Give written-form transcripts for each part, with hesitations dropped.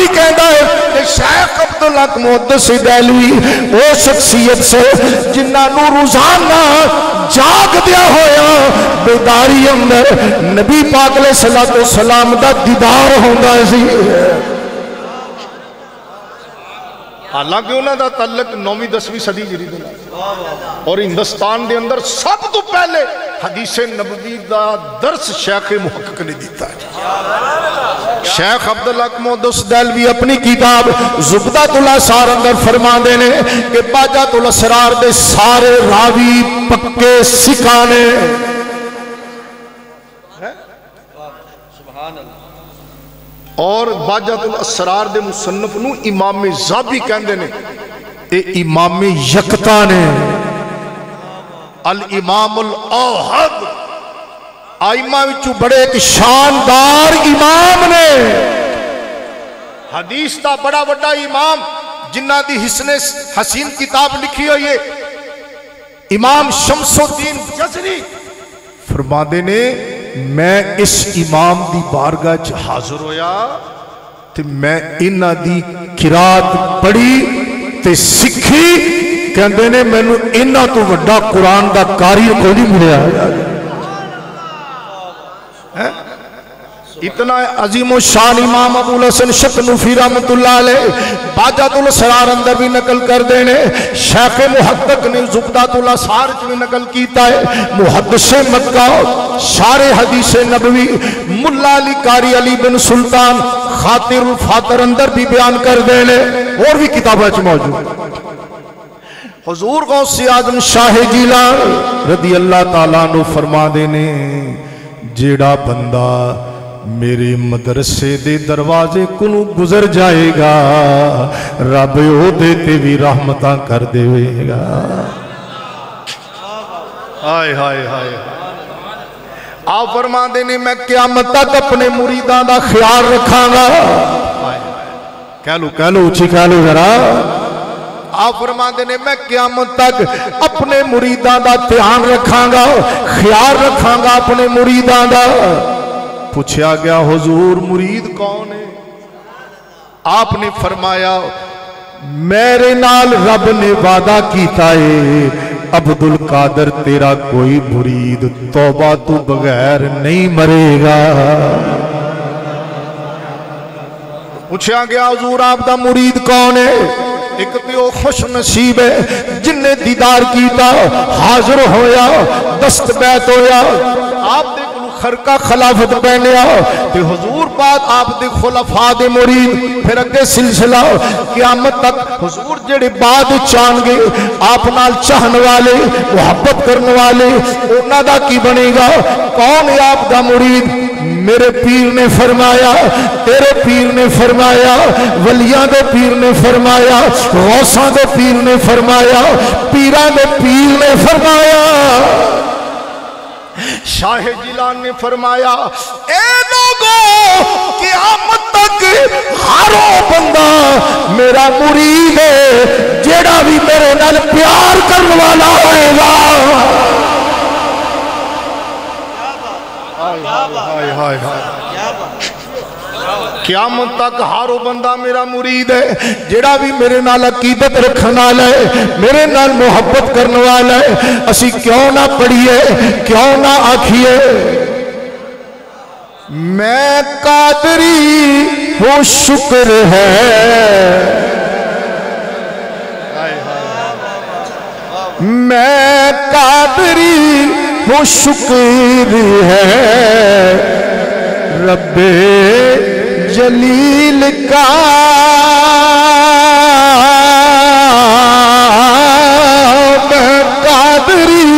بھی کہتا ہے کہ شیخ عبدالحق محدث دہلوی وہ شخصیت سے جنہاں نو روزانہ جاگ دیا ہویا بیداری اندر نبی پاک علیہ السلام دا دیدار ہوندا سی. حالانکہ انہوں دا تعلق 9ویں 10ویں صدی جری دے اور ہندوستان دے اندر سب تو پہلے حدیث نبوی دا درس شیخ محقق نے دیتا ہے. شیخ عبدالحق محدث دہلوی اپنی کتاب زبدۃ الاسرار اندر فرما دینے کہ باجۃ الاسرار دے سارے راوی پکے سکانے. اور باجۃ الاسرار دے مصنف نو امام زابی کہندے نے اے امام یکتا نے الامام الاوحد آئمہ وچوں بڑے ایک شاندار امام نے حدیث دا بڑا بڑا امام جنہ دی حسن حسین کتاب لکھی ہوئی ہے امام شمس الدین جزری فرما دے نے میں اس امام دی بارگاہ چ حاضر ہویا تے میں انہاں دی قرات پڑھی تے سکھی کہندے نے مینوں انہاں تو وڈا قرآن دا قاری کوئی نہیں ملیا. اتنا عظیم و شان امام ابو الحسن شکنوفی رحمت اللہ علیہ باجۃ الاسرار اندر بھی نقل کر دینے. شیخ محقق نے زبدۃ الاسرار بھی نقل کیتا ہے. محدث مکہ شارح حدیث نبوی ملا علی قاری علی بن سلطان خاطر الفاتر اندر بھی بیان کر دینے اور بھی کتابیں موجود. حضور غوث اعظم شاہ جیلان رضی اللہ تعالیٰ عنہ فرما دینے جیڑا بندہ میرے مدرسے دے دروازے کنو گزر جائے گا رب او دیتے بھی رحمتاں کر دے گا. ہائے ہائے ہائے آپ فرما دینے میں قیامت تک اپنے مریداں دا خیال رکھاں گا. کہہ لو اچھی کہہ لو ذرا. آپ فرما دینے میں قیامت تک اپنے مریداں دا دھیان رکھاں گا خیال رکھاں گا اپنے مریداں دا. پوچھا گیا حضور مرید کون ہے؟ آپ نے فرمایا میرے نال رب نے وعدہ کیتا ہے عبدالقادر تیرا کوئی مرید توبہ تو بغیر نہیں مرے گا. پوچھا گیا حضور آپ دا مرید کون ہے؟ ایک تو خوش نصیب ہے جن نے دیدار کیتا حاضر ہویا دست بیت ہویا آپ دے خرقہ خلافت پہنیا تے حضور بعد آپ دے خلفاء دے مرید پھر اگے سلسلہ قیامت تک حضور جڑے بعد چان گے آپ نال چاہن والے محبت کرنے والے انہاں دا کی بنے گا. کون ہے آپ دا مرید؟ میرے پیر نے فرمایا تیرے پیر نے فرمایا ولیاں دے پیر نے فرمایا غوثاں دے پیر نے فرمایا پیراں دے پیر نے فرمایا. شاہ جیلان نے فرمایا اے لوگوں قیامت تک ہر وہ بندہ میرا مرید ہے جیڑا بھی میرے نال پیار کرنے والا ہوئے گا. قیامت تک ہر وہ بندہ میرا مرید ہے جیڑا بھی میرے نال عقیدت رکھنے والا ہے میرے نال محبت کرنے والا ہے. اسی کیوں نہ پڑھیے کیوں نہ آکھیے میں قادری ہوں شکر ہے میں قادری ہوں شکر ہے رب جلیل کا میں قادری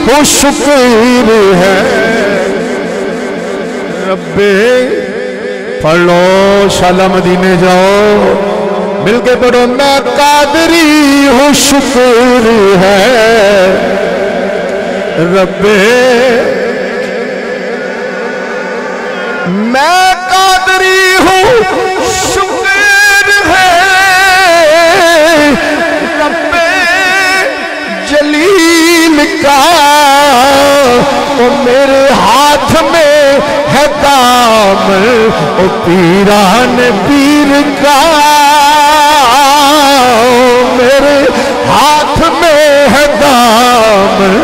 ہوں شکر ہے رب. پڑھو شالا مدینے جاؤ مل کے پڑھو میں قادری ہوں شکر ہے رب میں قادری ہوں شکر ہے رب جلیل کا. وہ میرے ہاتھ میں ہے دامن او پیران پیر کا میرے ہاتھ میں ہے دامن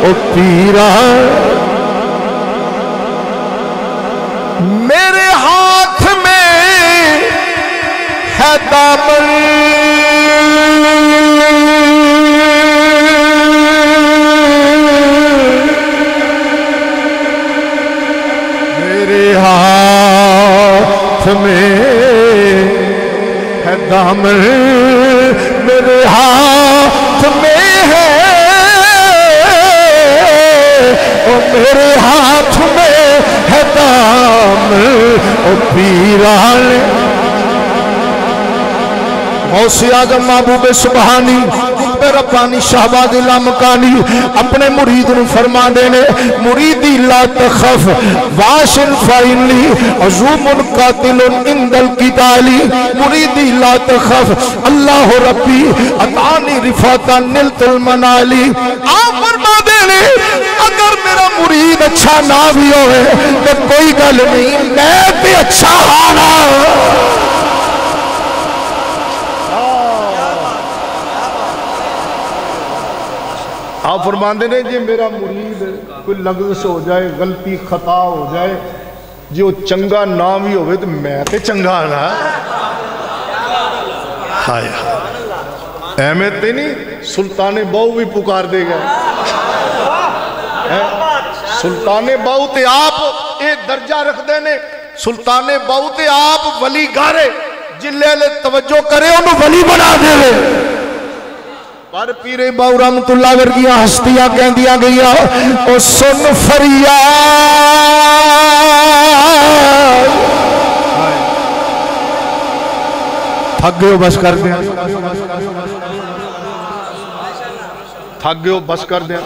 او پیرا میرے ہاتھ میں ہے دامن میرے ہاتھ میں ہے دامن میرے ہاتھ میں ہے او میرے ہاتھ میں ہے دامن او پیران غوث اعظم محبوب سبحانی ربانی شہباز لامکانی اپنے مرید نے فرما دینے مریدی لا تخف واشن فائنلی عزوم قاتل اندل القتالی مریدی لا تخف اللہ ربی اتانی رفاتا نلت المنالی آپ فرما دینے اگر میرا مرید اچھا نہ بھی ہوئے تو کوئی گل نہیں میں بھی اچھا ہانا آپ فرماندے نے جی میرا مرید کوئی لغزش ہو جائے غلطی خطا ہو جائے جی وہ چنگا نہ بھی ہوئے تو میں تے چنگا نا ہائے احمد تے نہیں سلطان باؤ بھی پکار دے گا سلطان باؤ تے آپ ایک درجہ رکھ دینے سلطان باؤ تے آپ ولی گارے جلے لے توجہ کرے انہوں ولی بنا دے لے پر پیرے باؤ رحمت اللہ ورگیاں ہستیاں کہہ دیا گیا او سن فریاد تھک گئے ہو بس کر دیں تھک گئے ہو بس کر دیں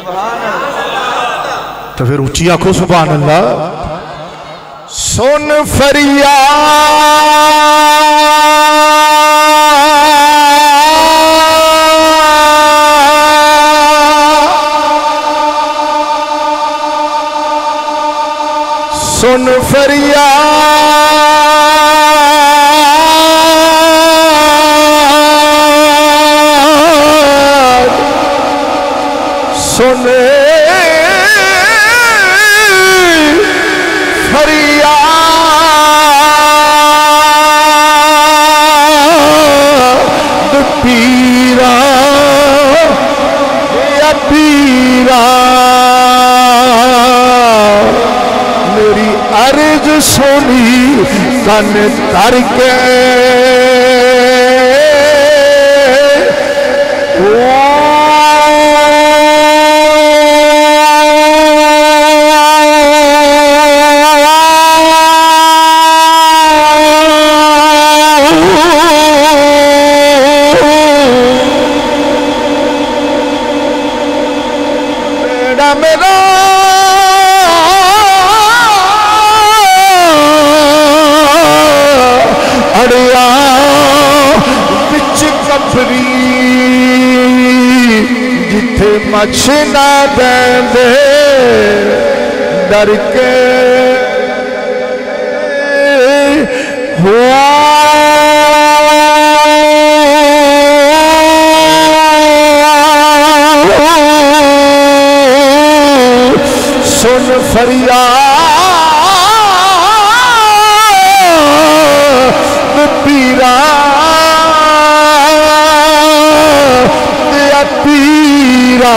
تو پھر اچھی آنکھوں سبحان اللہ سن فریاد سن فریاد سن فریاد پیرا یا پیرا میری عرض سنی کن تر کے میرا اڑیا بچ کفری جتھے مچھ نہ دے ڈر کے ہوا سن فریاد پیرا یا پیرا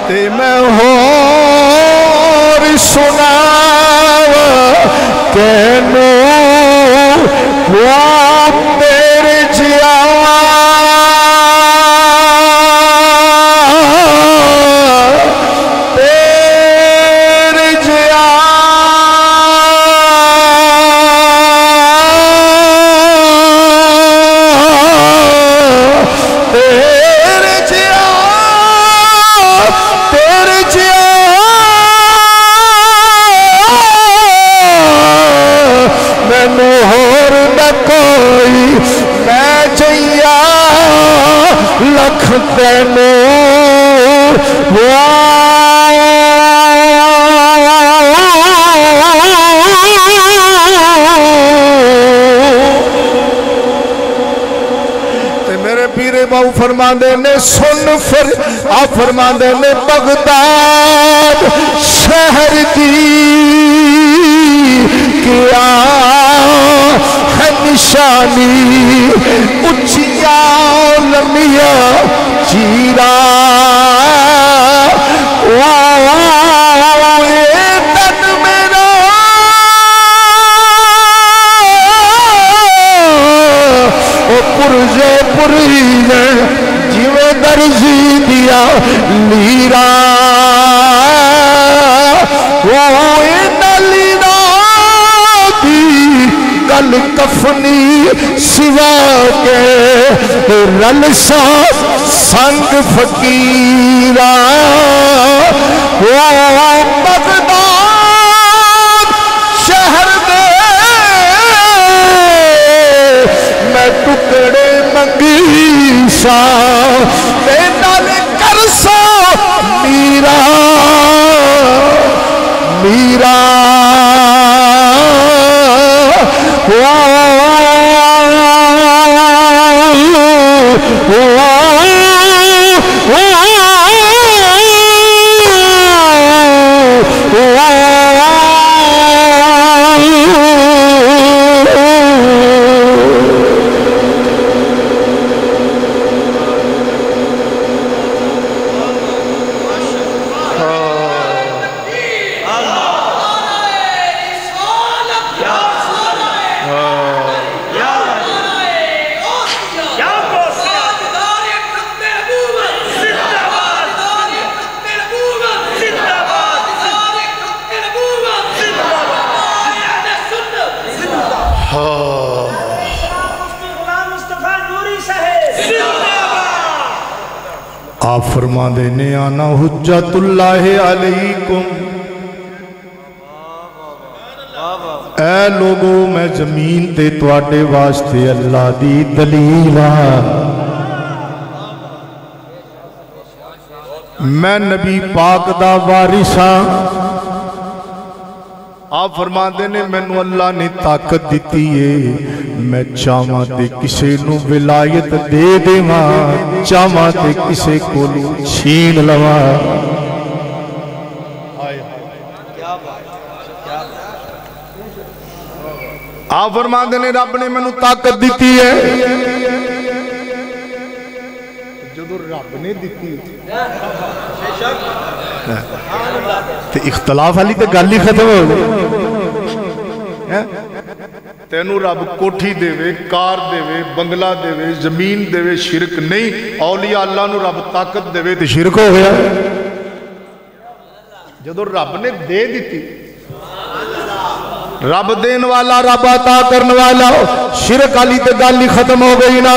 تے میں ہور سنا کہنو ہوا تیرے جیا فرماندے نے سن پھر آپ فرماندے نے بغداد شہر دی کیا ہے نشانی اچھیاں لمیاں چیرا تن میرا پرجے پرینے جیوے درزی دیا لیرا لیرا دی گل کفنی سوا کے رلسا سنگ فقیرہ بغداد شہر دے میں ٹکڑے منگی سا میں نال کرسا میرا میرا آپ فرما دینے آنا حجت اللہ علیکم اے لوگو میں زمین تے تواڈے واسطے اللہ دی دلیلا میں نبی پاک دا وارثاں آپ فرما دینے میں نو اللہ نے طاقت دیتی ہے میں چاہاں تے کسے نو ولایت دے دے ماں چاہاں تے کسے کو چھین لوا آپ فرما دینے رب نے میں نو طاقت دیتی ہے جدو رب نے دیتی تے اختلاف والی تے گل ہی ختم ہو گئی تینو رب کوٹھی دے وے کار دے وے بنگلہ دے وے زمین دے وے شرک نہیں اولیاء اللہ نو رب طاقت دے وے تے شرک ہو گیا جدو رب نے دے دیتی رب دین والا رب عطا کرن والا شرک والی تے گل ہی ختم ہو گئی نا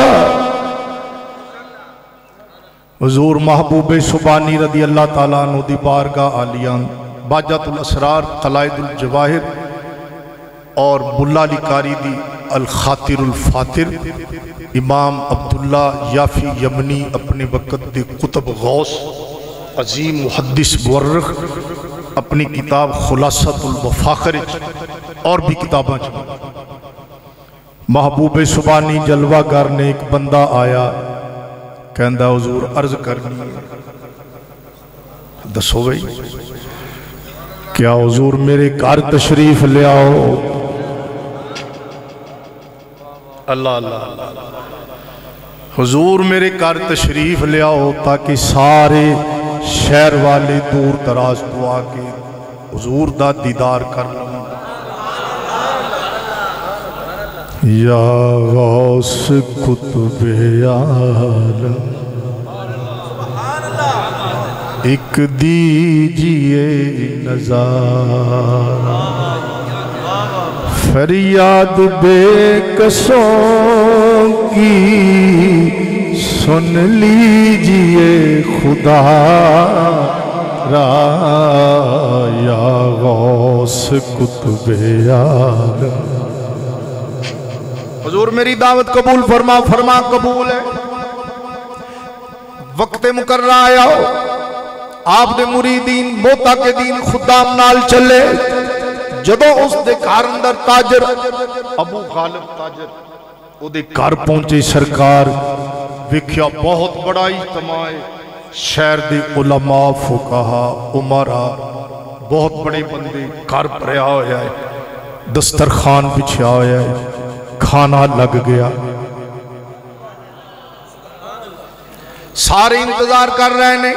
حضور محبوب سبحانی رضی اللہ تعالیٰ عنہ دی بارگاہ عالیان باجت الاسرار قلائد الجواہر اور ملا علی قاری دی الخاطر الفاتر امام عبداللہ یافی یمنی اپنے وقت دی قطب غوث عظیم محدث مورخ اپنی کتاب خلاصۃ المفاخر اور بھی کتاباں محبوب سبحانی جلوہ گر نے ایک بندہ آیا کہندہ حضور عرض کرنی دسو بھئی کیا حضور میرے گھر تشریف لے آؤ اللہ اللہ حضور میرے گھر تشریف لے آؤ تاکہ سارے شہر والے دور دراز تو آگے حضور دا دیدار کر لوں یا غوث قطب عالم ایک دیجئے نظارہ فریاد بے کسوں کی سن لیجئے خدا را یا غوث قطب عالم حضور میری دعوت قبول فرما فرما قبول ہے وقت مقررہ آیا ہو آپ دے مریدین موتا کے دین خدام نال چلے جدو اس دے گھر اندر تاجر ابو غالب تاجر او دے گھر پہنچے سرکار وکھیا بہت بڑا اجتماع ہے، شہر دے علماء فقہا عمرا بہت بڑے بندے گھر بھریا ہویا ہے، دسترخوان بچھیا ہویا ہے، کھانا لگ گیا، سارے انتظار کر رہے ہیں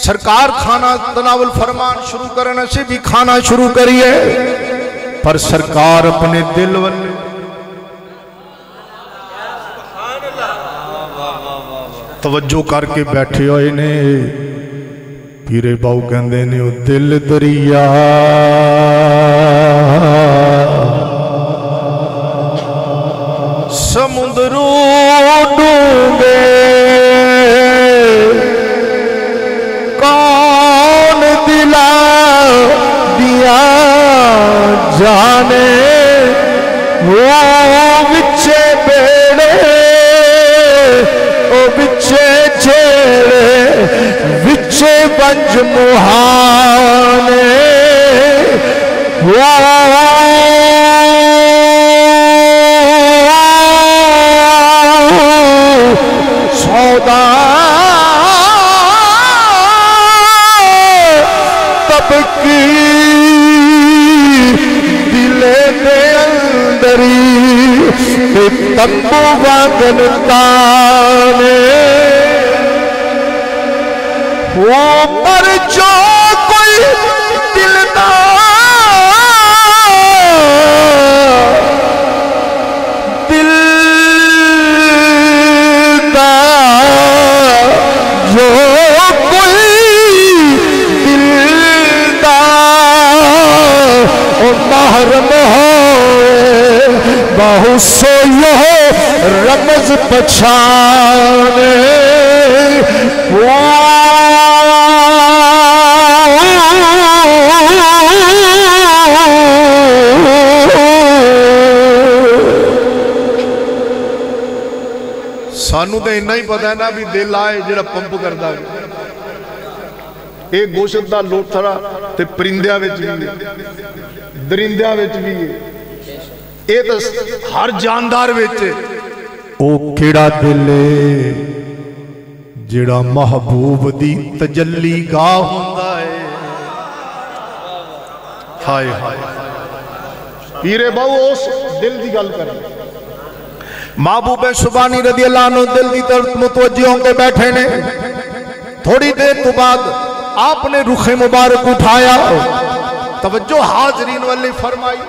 سرکار کھانا تناول فرمان شروع کرنے سے بھی کھانا شروع کریے، پر سرکار اپنے دل والے توجہ کر کے بیٹھے ہوئے نے، پیرے باؤ کہندے نے او دل دریا سمندروں ڈوبے کون دلا دیا جانے وہ بچے بیڑے او بچے چھیڑے بچے بنج مہانے سودا تب کی دلے دے اندری تنبو وانگن تانے وہ پر جو کوئی باہو سو یہ رمز پچھانے سانو تو انہا ہی پتہ ہے نا بھی دل آئے جڑا پمپ کرتا ہے، ایک گوشت دا لوٹھرا تے پرندیاں وچ بھی درندیاں وچ بھی اے تو ہر جاندار وچ او کیڑا دل جڑا محبوب دی تجلی گاہ ہوندا ہے، ہائے ہائے پیرے باؤ اس دل دی گل کریں، محبوب سبحانی رضی اللہ عنہ دل دی طرف متوجہ ہوں کے بیٹھے نے، تھوڑی دیر تو بعد آپ نے رخ مبارک اٹھایا، توجہ حاضرین والے فرمائی،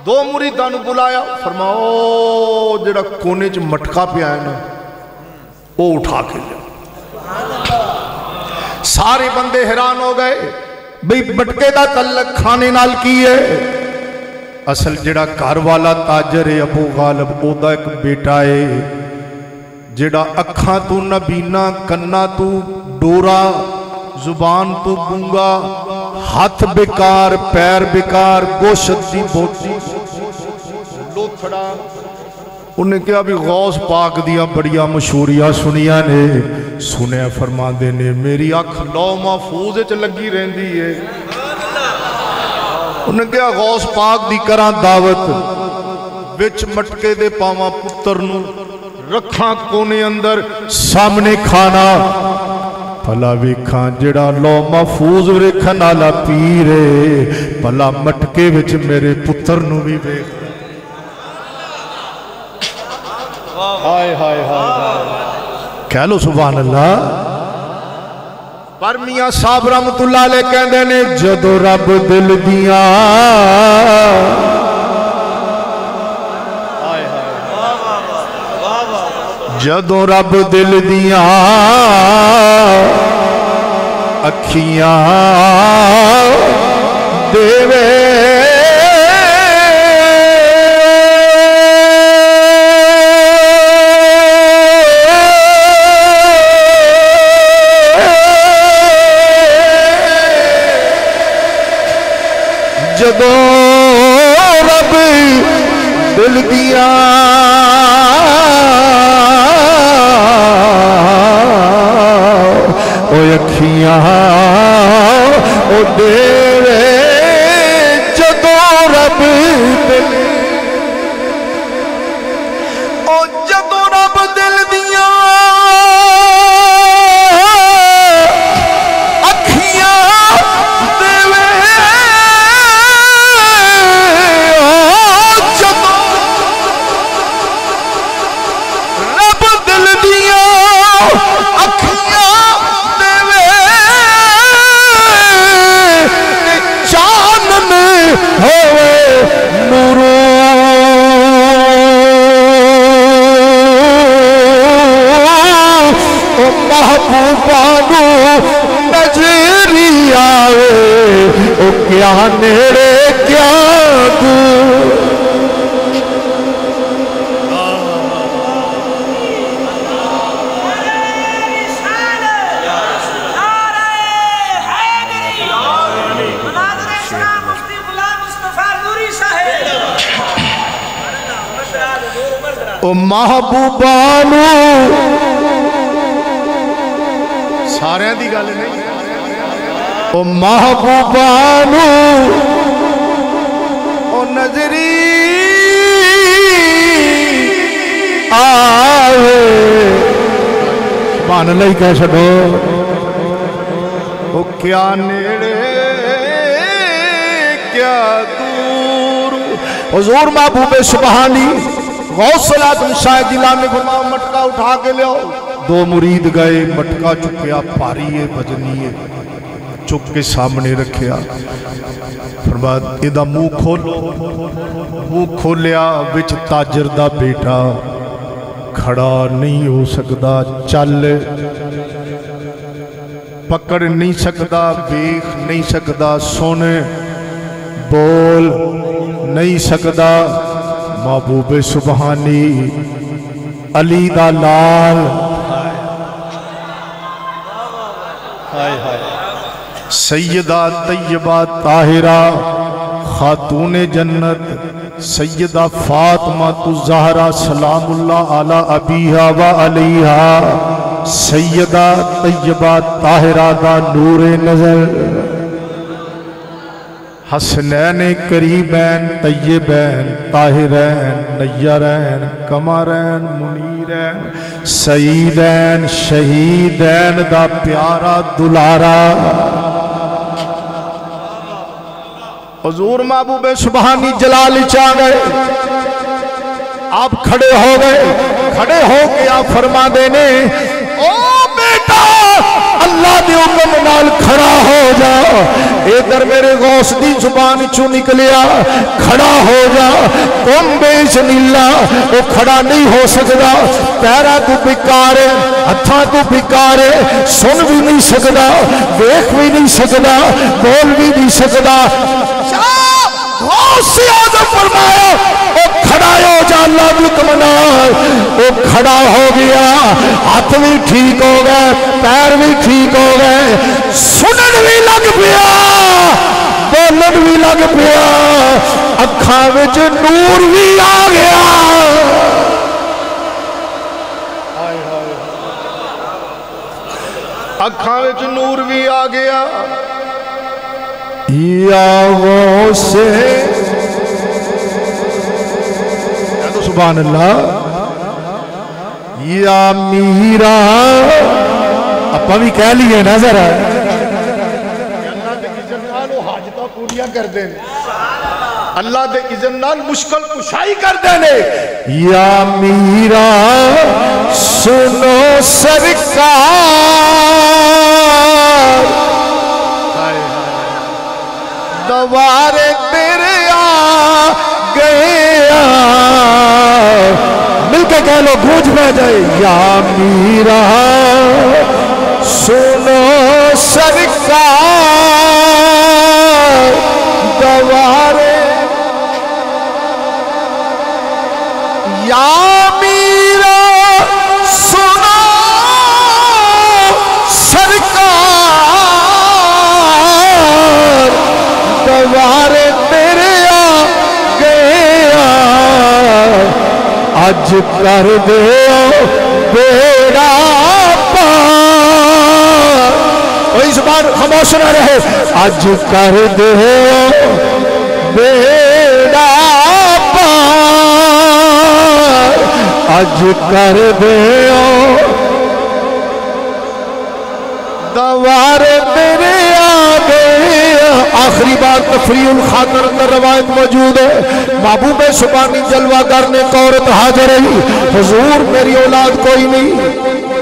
دو مریدان بلایا، فرماؤ جڑا کونے چ مٹکا پہ آیا نا وہ اٹھا کے لیا، سارے بندے حیران ہو گئے بھئی مٹکے دا تعلق کھانے نال کی ہے، اصل جڑا گھر والا تاجر ہے ابو غالب او دا ایک بیٹا ہے جڑا اکھاں تو نبینا کنا تو ڈورا زبان تو گونگا ہاتھ بیکار پیر بیکار گوشت دی بوٹی لوتھڑا، انہیں کیا بھی غوث پاک دیا بڑیا مشہوریاں سنیا نے، سنیا فرما دینے میری اکھ لو محفوظ چ لگی رہندی ہے، انہیں کیا غوث پاک دی کران دعوت وچ مٹکے دے پاواں پتر نو رکھاں کونے اندر سامنے کھانا پھلا ویکھاں جڑا لو محفوظ رکھن والا پیرے پھلا مٹکے وچ میرے پتر نو بھی ویکھ، ہائے ہائے ہائے کہہ لو سبحان اللہ۔ پر میاں صاحب رحمت اللہ علیہ کہندے نے جدو رب دل دیاں جدو رب دل دیاں اکھیاں دیوے جدو رب دل دیاں او اکھیاں او دیوے جدو رب دل او جدو رب دل دیاں کیا نیڑے کیا دور او محبوبانو سارے دی گل نہیں او محبوبانو او نظری آوے سبحان اللہ ہی کہہ چھڑو او کیا نیڑے کیا دور حضور محبوب سبحانی غوث العظم شاہ جیلانی فرمایا مٹکا اٹھا کے لے آؤ دو مرید گئے مٹکا چکیا پاریے بجنیے چک کے سامنے رکھیا فرمایا ادھا منہ کھولیا وچ تاجر دا بیٹا کھڑا نہیں ہو سکدا چل پکڑ نہیں سکدا بیخ نہیں سکدا سونے بول نہیں سکدا محبوب سبحانی علی دا لال سیدہ طیبہ طاہرہ خاتون جنت سیدہ فاطمہ الزہرا سلام اللہ علی ابیہا و علیہا سیدہ طیبہ طاہرہ دا نور نظر حسنین قریبین طیبین طاہرین نیرین قمرین منیرین سعیدین شہیدین دا پیارا دلارا حضور محبوب سبحانی جلال چاہ گئے آپ کھڑے ہو کے آپ فرما دینے او بیٹا اللہ دے حکم نال کھڑا ہو جا ادھر میرے غوث دی زبان چو نکلیا کھڑا ہو جا تم بیشن اللہ وہ کھڑا نہیں ہو سکدا پیرا تو بکارے ہتھاں تو بکارے سن بھی نہیں سکدا دیکھ بھی نہیں سکدا بول بھی نہیں سکدا غوث اعظم فرمایا وہ کھڑا ہو جا اللہ بھی کمنار وہ کھڑا ہو گیا ہاتھ بھی ٹھیک ہو گئے پیر بھی ٹھیک ہو گئے سنن بھی لگ پیا بولن بھی لگ پیا اکھاں وچ نور بھی آ گیا اکھاں وچ نور بھی آ گیا یا غوث سبحان اللہ یا میرا اپا بھی کہہ لیے نا ذرا اللہ دے اذن نال وہ حاجتاں پوریاں کر دیں اللہ دے اذن نال مشکل کشائی کر دیں یا میرا سنو سرکار دوارے تیرے آ گیا مل کے کہہ لو گونج میں جائے یا میرا سنو سرکار دوارے یا میرا سنو سرکار دوارے تیرے آ گیا اج کر دیو بیڑا پار وہی زبان خاموش نہ رہے اج کر دیو بیڑا پار اج کر دیو دوارے تیرے آ گیا آخری بار تفریح الخاطر اندر روایت موجود ہے محبوب سبحانی جلوہ گر نے قورت حاضر رہی حضور میری اولاد کوئی نہیں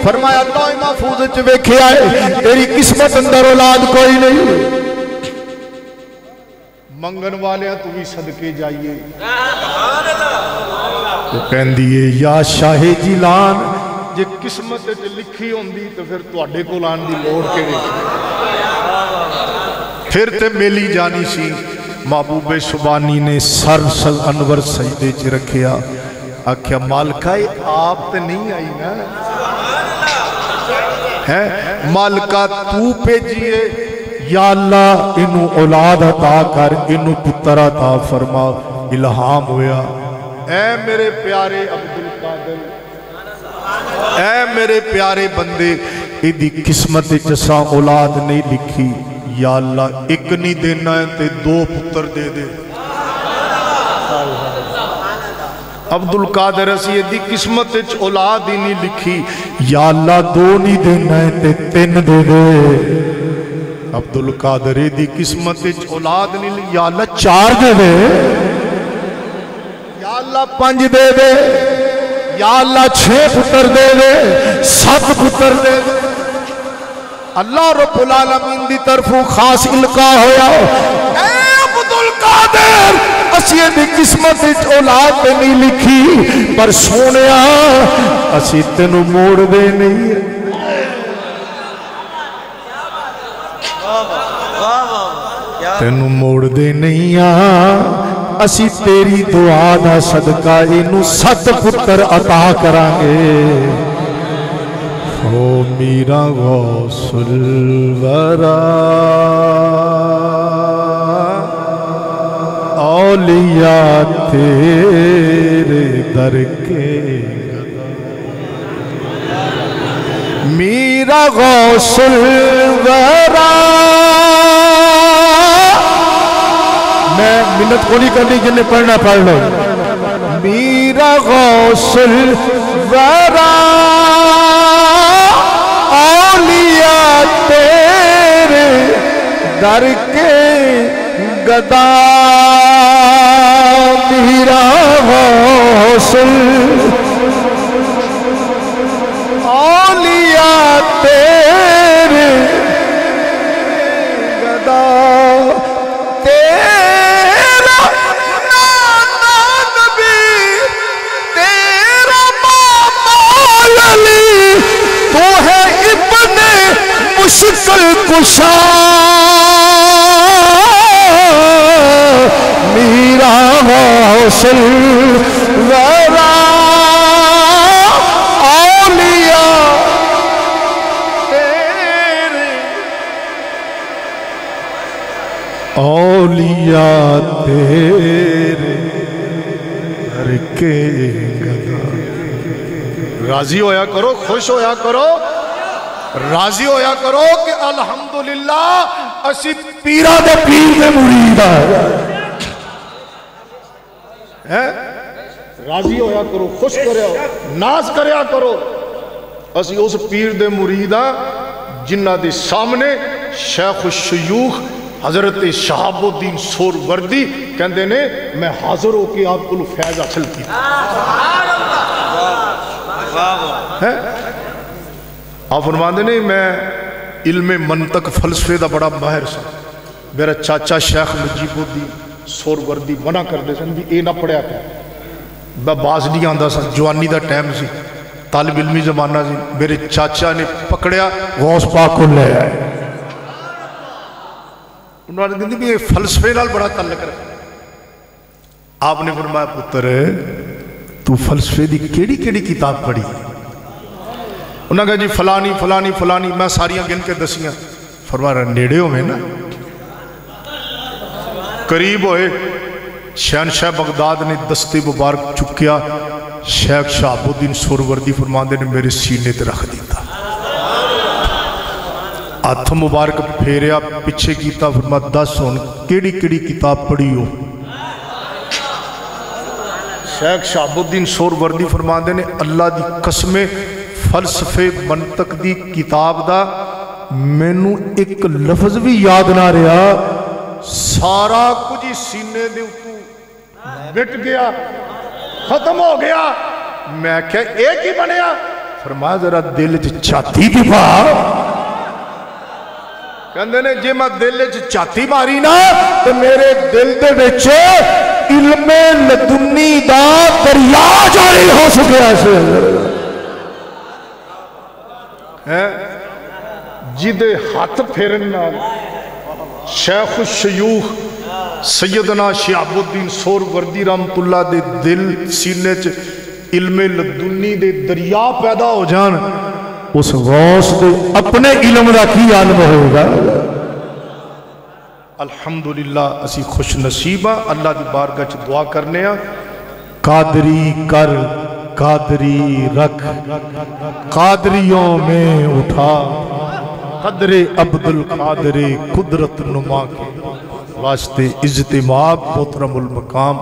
فرمایا اللہ محفوظ چوے کھیا ہے تیری قسمت اندر اولاد کوئی نہیں منگن والے تو بھی صدقے جائیے تو کہن دیئے یا شاہ جیلان جے قسمت لکھی ہوں دی تو پھر تو اڈے کو لان دی لوڑ کے پھر تے میلی جانی سی محبوب سبحانی نے سر انور سجدے چ رکھیا آکھیا مالکہ آپ تے نہیں آئی نا مالکہ تو پیجئے یا اللہ انہوں اولاد عطا کر انہوں پتر عطا فرما الہام ہویا اے میرے پیارے عبدالقادر اے میرے پیارے بندے ایدی قسمت جسا اولاد نہیں لکھی یا اللہ ایک نہیں دینا ہے تے دو پتر دے دے عبدالقادر اسی ایدی قسمت اولاد ہی نہیں لکھی یا اللہ دو نہیں دینا ہے تے تین دے دے عبدالقادر ایدی قسمت اولاد نہیں لکھی یا اللہ چار دے دے یا اللہ پنج دے دے یا اللہ 6 پتر دے دے 7 پتر دے دے اللہ رب العالمین دی طرف خاص القاء ہویا اے عبدالقادر اسی دی قسمت اولاد پہ نہیں لکھی پر سونیا اسی تینوں موڑ دے نہیں تینوں موڑ دے نہیں اسی تیری دعا دا صدقہ انہوں 7 پتر عطا کرانگے او میرا غوث الورا اولیاء تیرے در کے میرا غوث الورا میں منت کو نہیں کرنی جنہیں پڑھنا پڑھ لو میرا غوث الورا اولیاء تیرے در کے گدا میرا غوث اولیاء تیرے گدا تیرا نانا نبی تیرا مولا علی تو ہے ابن مشکل کشا میرا غوث الورا اولیاء تیرے اولیاء تیرے ہر کے گدا راضی ہویا کرو خوش ہویا کرو راضی ہویا کرو کہ الحمدللہ اسی پیرہ دے پیر دے مرید ہے راضی ہویا کرو خوش کریا ناز کریا کرو اسی اس پیر دے مرید جنہ دے سامنے شیخ الشیوخ حضرت شہاب الدین سہروردی کہندے نے میں حاضر ہو کے آپ کو فیض حاصل کی آپ فرماندے نہیں میں علم منطق فلسفے دا بڑا ماہر سا میرا چاچا شیخ مجیب الدین سہروردی منع کر دے سن بھی اے نہ پڑھیا کر میں باز نہیں آندہ سا جوانی دا ٹائم سی طالب علمی زمانہ سی میرے چاچا نے پکڑیا غوث پاک کو لے آئے انہوں نے کہتے ہیں کہ یہ فلسفے نال بڑا تعلق رکھا آپ نے فرمایا پتر تو فلسفے دی کیڑی کیڑی کتاب پڑھی انہوں نے کہا جی فلانی فلانی فلانی میں ساریاں گن کے دسیاں فرمایا نیڑے ہوئے نا قریب ہوئے شہنشاہ بغداد نے دستے مبارک چکیا شیخ شہاب الدین سہروردی فرماندے نے میرے سینے تے رکھ دیتا ہاتھ مبارک پھیریا پیچھے کیتا فرمایا دس ہون کیڑی کیڑی کتاب پڑھی ہو شیخ شہاب الدین سہروردی فرماندے نے اللہ دی قسمیں فلسفے منطق دی کتاب دا مینوں ایک لفظ بھی یاد نہ رہا سارا کچھ ہی سینے دے اتو بٹ گیا ختم ہو گیا میں کہا ایک ہی بنیا فرمایا ذرا دل چاہتی بھی با کہندے نے جے میں دل چاہتی ماری نا تو میرے دل دے بچے علم لدنی دا دریا جاری ہو سکیا سے جدے ہاتھ پھیرن نال شیخ الشیوخ سیدنا شہاب الدین سہروردی رحمت اللہ دے دل سینے چ علم لدنی دے دریا پیدا ہو جان، اس غوث دے اپنے علم دا کی عالم ہوگا؟ الحمدللہ اسی خوش نصیبہ اللہ دی بارگاہ چ دعا کرنے ہیں، قادری کر قادری رکھ قادریوں میں اٹھا، قدر عبدالقادر قدرت نما کے واسطے اجتماع محترم المقام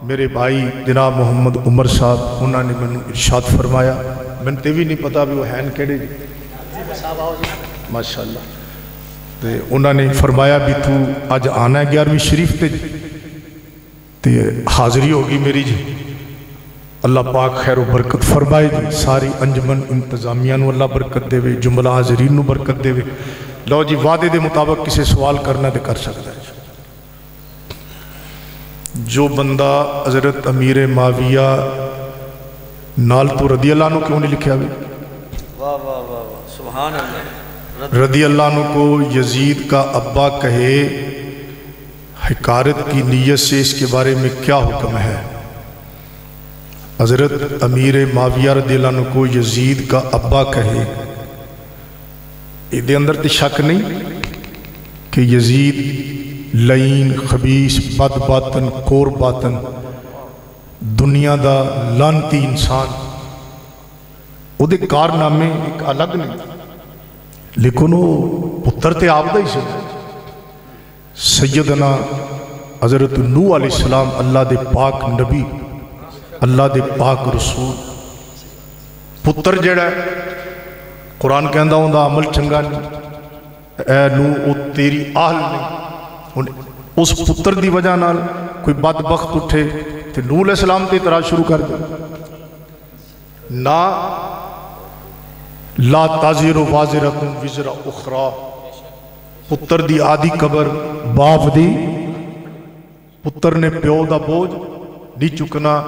میرے بھائی جناب محمد عمر صاحب انہوں نے میں ارشاد فرمایا، میں تے بھی نہیں پتا بھی وہ ہیں کہڑے جی ماشاءاللہ، انہوں نے فرمایا بھی تو آج آنا ہے 11ویں شریف تے حاضری ہوگی میری جی، اللہ پاک خیر و برکت فرمائے جی، ساری انجمن انتظامیہ نو اللہ برکت دے وے، جملہ حاضرین نو برکت دے وے۔ لو جی وعدے دے مطابق کسی سوال کرنا دے کر سکتا ہے۔ جو بندہ حضرت امیر معاویہ نال تو رضی اللہ عنہ کیوں نہیں لکھیا بھی؟ واہ واہ واہ واہ سبحان اللہ۔ رضی اللہ عنہ کو یزید کا ابا کہے، حکارت کی نیت سے اس کے بارے میں کیا حکم ہے؟ حضرت امیر معاویہ رضی اللہ عنہ کو یزید کا ابا کہے، ایدے اندر تے شک نہیں کہ یزید لعین خبیث بد باطن کور باطن دنیا دا لانتی انسان، او دے کارنامے ایک الگ نہیں، لیکن وہ پتر تے آپ دا ہی سے سیدنا حضرت نوح علیہ السلام اللہ دے پاک نبی، اللہ دے پاک رسول، پتر جڑا ہے قرآن کہندہ ہوں دا عمل چنگا نہیں، اے نوح او تیری آہل نہیں، اس پتر دی وجہ نال کوئی بدبخت اٹھے تے نوح علیہ السلام تے اعتراض شروع کر دے، نا لا تازر وازرۃ وزر اخرى، پتر دی آدھی قبر باپ دی، پتر نے پیو دا بوجھ نہیں چکنا،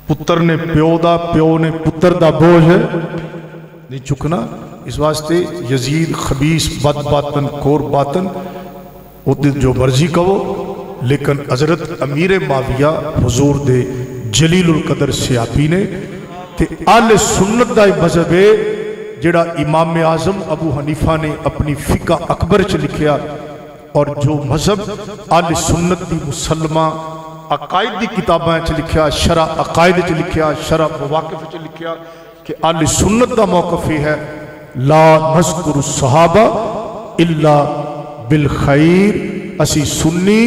پتر نے پیو دا، پیو نے پتر دا بوجھ نہیں چکنا، اس واسطے یزید خبیث بد باطن کور باطن وہ جو مرضی کہو، لیکن حضرت امیر معاویہ حضور دے جلیل القدر صحابی نے تے آل سنت دا مذہب ہے جڑا امام اعظم ابو حنیفہ نے اپنی فقہ اکبر چ لکھیا، اور جو مذہب آل سنت دی مسلمہ عقائد دی کتاباں چ لکھیا، شرح عقائد چ لکھیا، شرح مواقف چ لکھیا کہ آل سنت دا موقف ہے لا نذکر الصحابہ الا بالخیر، اسی سنی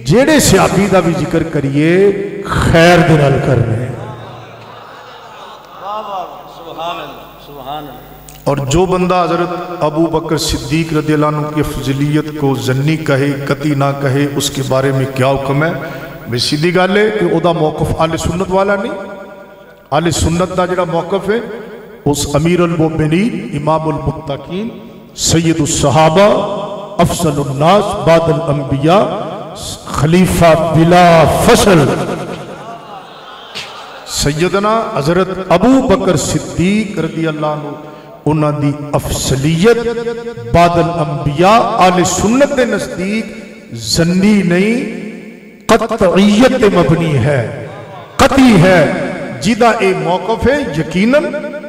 جیڑے صحابی دا بھی ذکر کریے خیر دے نال کرنے، اور جو بندہ حضرت ابو بکر صدیق رضی اللہ عنہ کی فضیلت کو ظنی کہے قطعی نہ کہے، اس کے بارے میں کیا حکم ہے؟ میں سیدھی گل ہے کہ او دا موقف آل سنت والا نہیں، آل سنت دا جڑا موقف ہے اس امیر المومنین امام المتقین سید الصحابہ افضل الناس بعد الانبیاء خلیفہ بلا فصل سیدنا حضرت ابو بکر صدیق رضی اللہ عنہ، انہاں دی افضلیت بعد الانبیاء آل سنت دے نزدیک ظنی نہیں قطعیت مبنی ہے، قطعی ہے، جیدہ اے موقف ہے یقیناً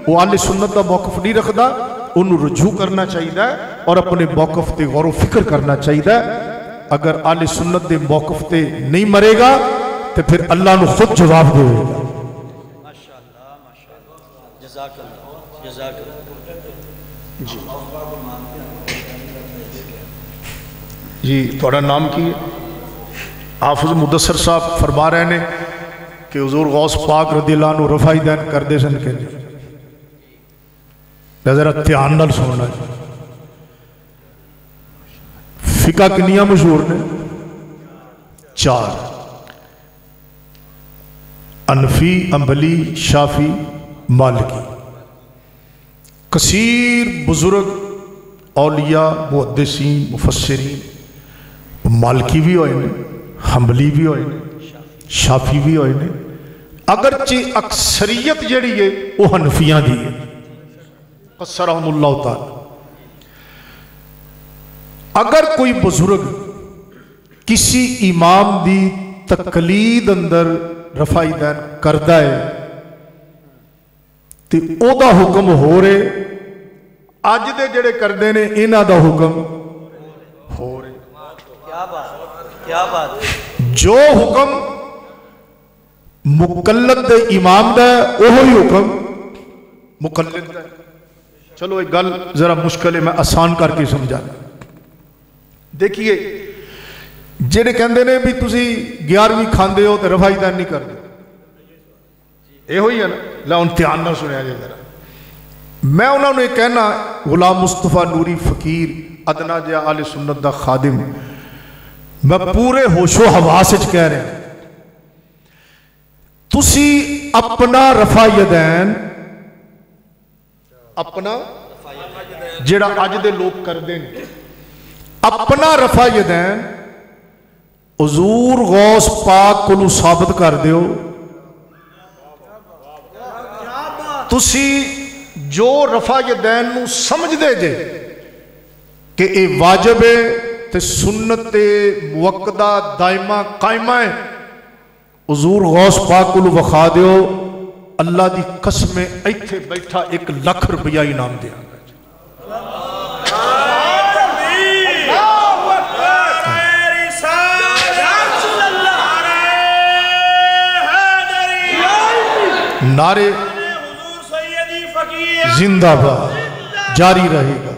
وہ آل سنت دا موقف نہیں رکھدا، انہوں رجوع کرنا چاہیے اور اپنے موقف تے غور و فکر کرنا چاہیے۔ اگر آل سنت دے موقف تے نہیں مرے گا تو پھر اللہ نے خود جواب دے گا۔ ماشاءاللہ ماشاءاللہ جزاک اللہ جزاک اللہ۔ جی تھوڑا نام کی ہے؟ حافظ مدثر صاحب فرما رہے ہیں کہ حضور غوث پاک رضی اللہ عنہ رفائی دین کر دے سن کے ذرا دھیان نال سننا ہے۔ فقہ کنیاں مشہور نے؟ 4، انفی، انبلی، شافی، مالکی۔ کثیر بزرگ اولیاء محدثین مفسرین مالکی بھی ہوئے نے، حنبلی بھی ہوئے نے، شافی بھی ہوئے نے، اگرچہ اکثریت جڑی ہے وہ حنفیاں دی ہے قصرہم اللہ تعالی۔ اگر کوئی بزرگ کسی امام دی تقلید اندر رفائی دین کردا ہے تے او دا حکم ہو رہے، اج دے جڑے کردے نے انہاں دا حکم ہو رہے۔ کیا بات، کیا بات۔ جو حکم مقلد دے امام دا ہے وہی حکم مقلد دا ہے۔ چلو ایک گل ذرا مشکل ہے، میں آسان کر کے سمجھا۔ دیکھیے جڑے کہندے نے بھی تسی 11ویں کھاندے ہو تے رفائی دین نہیں کردے، یہ ہوئی ہے نا، لا ان دھیان نہ سنیا جائے ذرا۔ میں انہوں نے کہنا غلام مصطفیٰ نوری فقیر ادنا جا اہل سنت دا خادم، میں پورے ہوش و حواس وچ کہہ رہا تسی اپنا رفع یدین، اپنا جڑا اج دے لوگ کردے نے، اپنا رفع یدین حضور غوث پاک کو ثابت کر دیو۔ تسی جو رفع یدین نو سمجھ دے جے کہ اے واجب ہے تے سنت موقدہ دائمہ قائمہ ہے، حضور غوث پاک کو وخا دیو، اللہ دی قسم ایتھے بیٹھا 1,00,000 روپیہ انعام دیا۔ نعرے زندہ باد جاری رہے گا،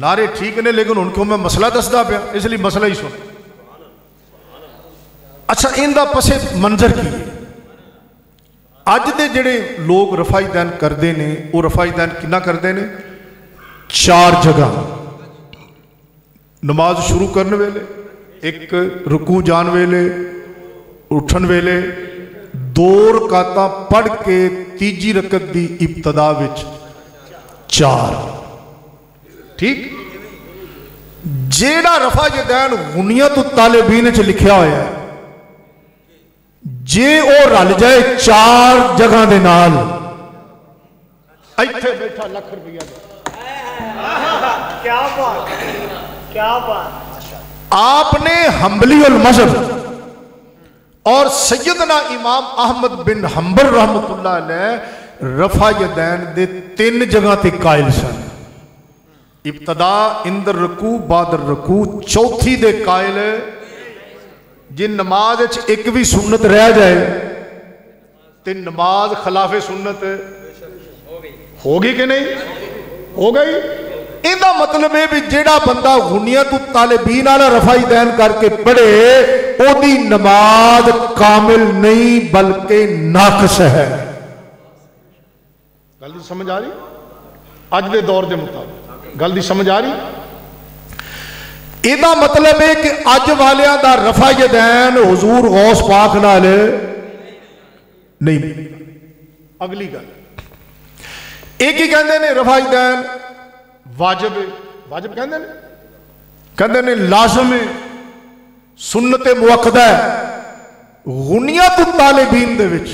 نعرے ٹھیک نے، لیکن ان کو میں مسئلہ دسدا پیا، اس لیے مسئلہ ہی سن۔ اچھا ان دا پس منظر کی اج دے جڑے لوگ رفائی دین کردے نے، وہ رفائی دین کنا کردے نے؟ 4 جگہ نماز شروع کرنے ویلے، ایک رکوع جان ویلے، اٹھن ویلے، 2 رکعتاں پڑھ کے تیجی رکعت دی ابتدا وچ 4۔ ٹھیک؟ جیڑا رفع یدین غنیت الطالبین وچ لکھیا ہویا ہے، جے او رل جائے 4 جگہ دے نال، ایتھے بیٹھا 1,00,000 روپیہ دے۔ کیا بات، کیا بات۔ آپ نے حنبلی المذہب اور سیدنا امام احمد بن حنبل رحمت اللہ علیہ رفع یدین دے 3 جگہ تے قائل سن، ابتدا اندر رکوع بعد الرکوع، چوتھی دے قائل جن نماز ایک بھی سنت رہ جائے تے نماز خلاف سنت ہوگی کہ نہیں؟ ہو گئی۔ ایدہ مطلب ہے بھی جیڑا بندہ غنیت الطالبین والا رفع یدین کر کے پڑھے او دی نماز کامل نہیں بلکہ ناقص ہے۔ گل دی سمجھ آ رہی؟ اج دے دور دے مطابق گل دی سمجھ آ رہی؟ ایدہ مطلب ہے کہ اج والیاں دا رفع یدین حضور غوث پاک نال نہیں۔ اگلی گل ایک ہی کہندے نے رفع یدین واجب ہے، واجب کہندے نے لازم ہے، سنت موقدہ ہے۔ غنیت الطالبین دے وچ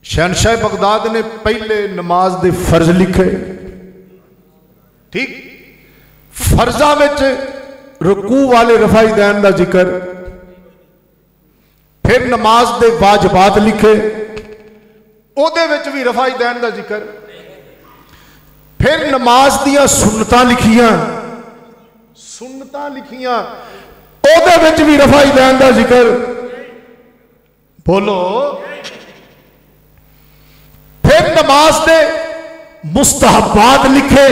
شہنشاہ بغداد نے پہلے نماز دے فرض لکھے، ٹھیک؟ فرضاں وچ رکوع والے رفع یدین دا ذکر، پھر نماز دے واجبات لکھے، او دے وچ بھی رفع یدین دا ذکر، پھر نماز دیاں سنتاں لکھیاں، او دے وچ بھی رفع یدین دا ذکر، بولو۔ پھر نماز دے مستحبات لکھے،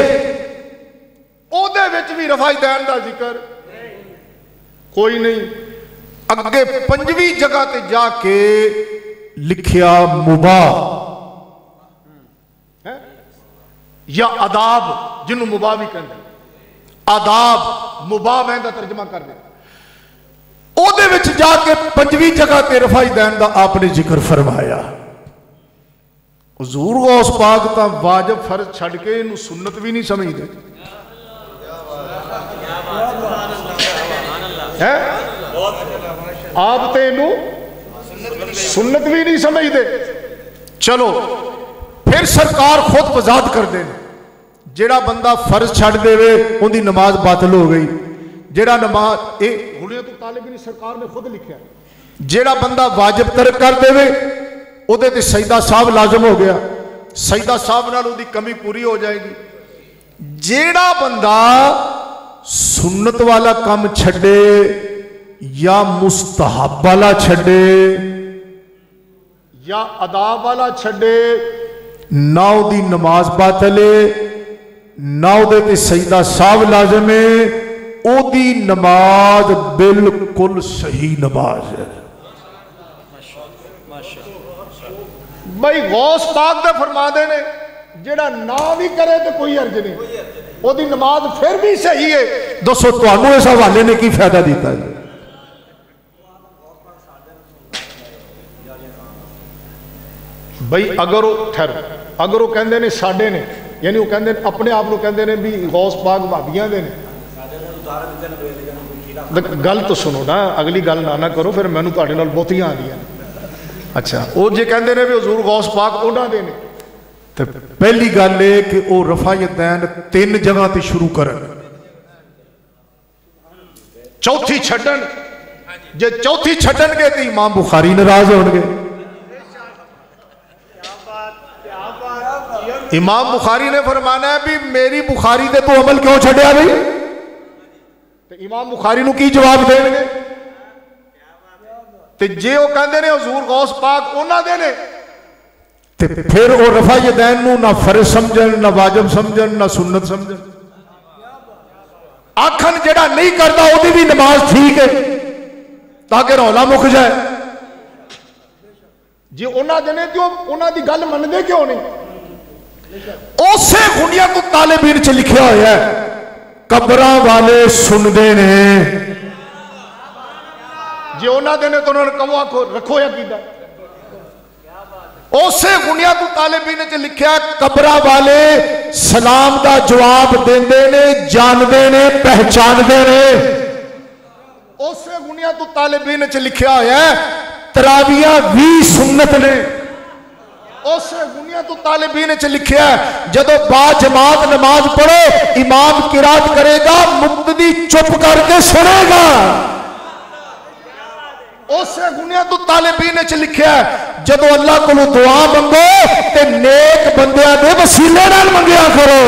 او دے وچ بھی رفع یدین دا ذکر کوئی نہیں۔ اگے 5ویں جگہ تے جا کے لکھیا مباح یا آداب، جنہوں مباح بھی کہتے ہیں، آداب مباح میں دا ترجمہ کر دیں، او دے وچ جا کے 5ویں جگہ تے رفع یدین دا آپ نے ذکر فرمایا۔ حضور غوث پاک تا واجب فرض چھڑ کے انہوں سنت بھی نہیں سمجھ دے، آپ تے انہوں سنت بھی نہیں سمجھ دے۔ چلو پھر سرکار خود وضاحت کر دیں، جیڑا بندہ فرض چھڑ دے وے ان دی نماز باطل ہو گئی. جیڑا نماز حلیت الطالبین سرکار نے خود لکھا ہے جیڑا بندہ واجب ترک کر دے وے او دے تے سجدہ صاحب لازم ہو گیا, سجدہ صاحب نال دی کمی پوری ہو جائے گی. جیڑا بندہ سنت والا کام چھڑے یا مستحب والا چھڑے یا ادا والا چھڑے نہ او دی نماز باطل ہے نہ او دے تے سجدہ صاحب لازم ہے, او دی نماز بالکل صحیح نماز ہے. بھائی غوث پاک دے فرما دے نے جیڑا نہ بھی کرے تو کوئی عرض نہیں, او دی نماز پھر بھی صحیح ہے. دوستو تانوں اس حوالے نے کی فائدہ دیتا ہے؟ بھائی اگر وہ کہندے نے ساڈے نے, یعنی وہ کہندے اپنے آپ کو کہندے نے بھی غوث پاک بھابیاں دے نے, گل تو سنو نا, اگلی گل نہ کرو پھر مینوں تہاڈے نال بہتیاں آندیاں. اچھا وہ جے کہندے نے بھی حضور غوث پاک انہاں دے نے, تے پہلی گل ہے کہ وہ رفع یدین 3 جگہ تے شروع کرن, چوتھی چھڈن. جے چوتھی چھڈن گے تے امام بخاری ناراض ہون گے. امام بخاری نے فرمانا ہے بھی میری بخاری تے تو عمل کیوں چھڈیا بھئی؟ تے امام بخاری نو کی جواب دین گے؟ تے جے وہ کہندے نے حضور غوث پاک انہاں دے نے تے پھر وہ رفع یدین نو نہ فرض سمجھن نہ واجب سمجھن نہ سنت سمجھن, آکھن جڑا نہیں کردا او دی بھی نماز ٹھیک ہے تاکہ رولا مک جائے. جے انہاں دے نے کیوں انہاں دی گل مندے کیوں نہیں؟ اسے غنیت الطالبین چ لکھیا ہوا ہے قبراں والے سن دے نے, جے انہاں دے نے تو انہوں نے کہو آکھو رکھو یا کیتا. اسے غنیت الطالبین چ لکھیا قبراں والے سلام دا جواب دیندے نے, جاندے نے, پہچاندے نے. اسے غنیت الطالبین چ لکھیا ہوا ہے تراویح 20 سنت نے. اسے غنیت الطالبین چ لکھیا ہے جدو با جماعت نماز پڑھو امام قرات کرے گا مقتدی چپ کر کے سنے گا. اسے غنیت الطالبین چ لکھیا ہے جدو اللہ کو دعا منگو تے نیک بندیاں دے وسیلے نال منگیا کرو.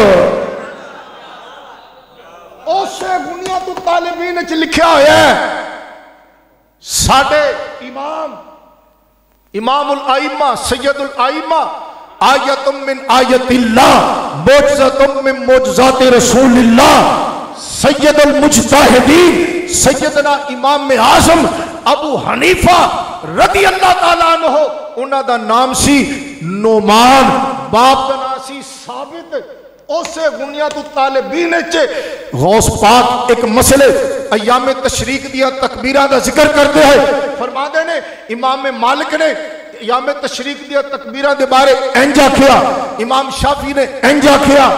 اسے غنیت الطالبین چ لکھیا ہوا ہے ساڈے امام الائمہ سید الائمہ آیت من آیت اللہ معجزۃ من معجزات رسول اللہ سید المجتہدین سیدنا امام اعظم ابو حنیفہ رضی اللہ تعالیٰ عنہ, انہاں دا نام سی نعمان, باپ دا نام سی ثابت. اسے غنیت الطالبین چ غوث پاک ایک مسئلے ایام تشریق دیا تکبیرہ دا ذکر کرتے ہیں. فرما دے نے امام مالک نے ایام تشریق دیا تکبیرہ دے بارے انجا کیا, امام شافعی نے انجا کیا,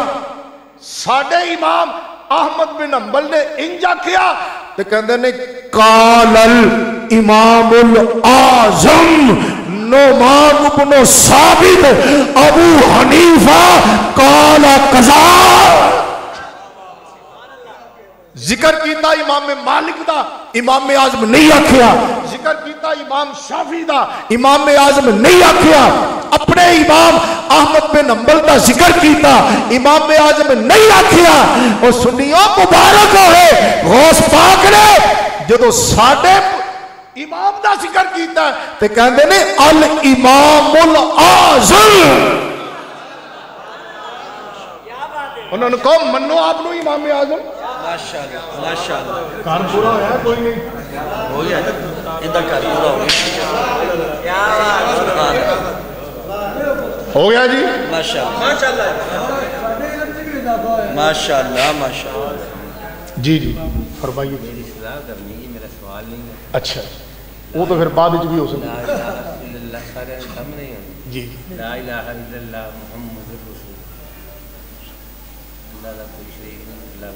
ساڈے امام احمد بن حنبل نے انجا کیا. تے کہندے نے قال الامام الاعظم نعمان بن ثابت ابو حنیفہ قال قضا. ذکر کیتا امام مالک دا, امام اعظم نہیں آکھیا. ذکر کیتا امام شافعی دا, امام اعظم نہیں آکھیا. اپنے امام احمد بن حنبل دا ذکر کیتا, امام اعظم نہیں آکھیا. اور سنیو مبارک ہوئے غوث پاک نے جدو ساڈے امام دا ذکر کیتا تے کہندے نے الامام الاعظم. انہوں نے کہا منو آپ نو امام اعظم. ماشاءاللہ ماشاءاللہ کار پورا ہویا کوئی نہیں ہو گیا ادھر کار پورا ہو گیا. ہو گیا جی ماشاءاللہ ماشاءاللہ ماشاءاللہ. جی جی فرمائیے. میری اصلاح کرنی ہے, میرا سوال نہیں ہے. اچھا وہ تو پھر بعد بھی ہو سکتا لا الہ الا اللہ سارے سامنے ہیں. جی لا الہ الا اللہ محمد رسول اللہ, لا کوئی شریک نہیں, اللہ